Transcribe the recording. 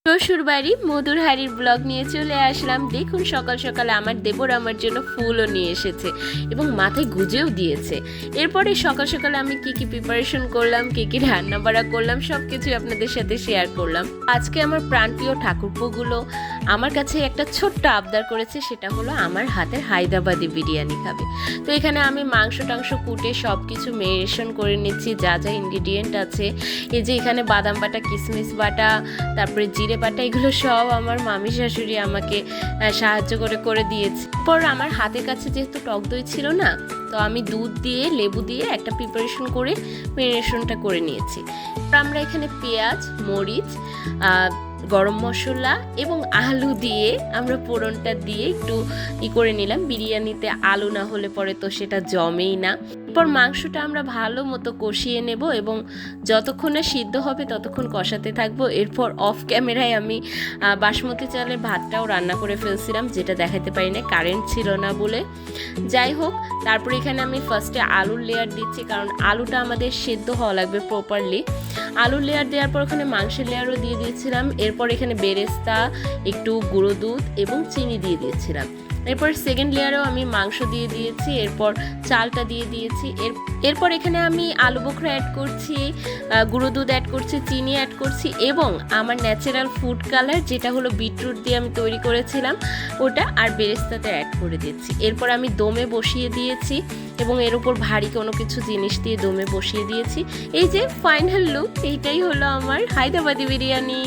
শ্বশুর বাড়ি মধুর হাড়ির ব্লগ নিয়ে চলে আসলাম। দেখুন সকাল সকালে আমার দেবর আমার জন্য ফুলও নিয়ে এসেছে এবং মাথায় গুজেও দিয়েছে। এরপরে সকাল সকালে আমি কি প্রিপারেশন করলাম, কি রান্না বাড়া করলাম, সব কিছুই আপনাদের সাথে শেয়ার করলাম। আজকে আমার প্রাণপ্রিয় ঠাকুরপোগুলো আমার কাছে একটা ছোট্ট আবদার করেছে, সেটা হলো আমার হাতের হায়দ্রাবাদি বিরিয়ানি খাবে। তো এখানে আমি মাংস টাংস কুটে সব কিছু মেরিনেশন করে নিচ্ছি, যা যা ইনগ্রিডিয়েন্ট আছে। এই যে এখানে বাদাম বাটা, কিশমিশ বাটা, তারপরে জিরে বাটা, এগুলো সব আমার মামি শাশুড়ি আমাকে সাহায্য করে দিয়েছে। পর আমার হাতের কাছে যেহেতু টক দই ছিল না, তো আমি দুধ দিয়ে লেবু দিয়ে একটা প্রিপারেশন করে ম্যারিনেশনটা করে নিয়েছি। আমরা এখানে পেঁয়াজ, মরিচ, গরম মশলা এবং আলু দিয়ে আমরা ফোড়নটা দিয়ে একটু করে নিলাম। বিরিয়ানিতে আলু না হলে পরে তো সেটা জমেই না। এরপর মাংসটা আমরা ভালো মতো কষিয়ে নেব এবং যতক্ষণ না সিদ্ধ হবে ততক্ষণ কষাতে থাকবো। এরপর অফ ক্যামেরায় আমি বাসমতি চালের ভাতটাও রান্না করে ফেলছিলাম, যেটা দেখাতে পারি না, কারেন্ট ছিল না বলে। যাই হোক, তারপরে এখানে আমি ফার্স্টে আলুর লেয়ার দিচ্ছি, কারণ আলুটা আমাদের সেদ্ধ হওয়া লাগবে প্রপারলি। আলুর লেয়ার দেওয়ার পর ওখানে মাংসের লেয়ারও দিয়ে দিয়েছিলাম। এরপর এখানে বেরেস্তা, একটু গুঁড়ো দুধ এবং চিনি দিয়ে দিয়েছিলাম। এরপর সেকেন্ড লেয়ারেও আমি মাংস দিয়ে দিয়েছি, এরপর চালটা দিয়ে দিয়েছি। এরপর এখানে আমি আলু বোখরা অ্যাড করছি, গুঁড়ো দুধ অ্যাড করছি, চিনি অ্যাড করছি এবং আমার ন্যাচারাল ফুড কালার, যেটা হলো বিটরুট দিয়ে আমি তৈরি করেছিলাম, ওটা আর বেরেস্তাতে অ্যাড করে দিচ্ছি। এরপর আমি দমে বসিয়ে দিয়েছি এবং এর উপর ভারী কোনো কিছু জিনিস দিয়ে দমে বসিয়ে দিয়েছি। এই যে ফাইনাল লুক, এইটাই হলো আমার হায়দ্রাবাদি বিরিয়ানি।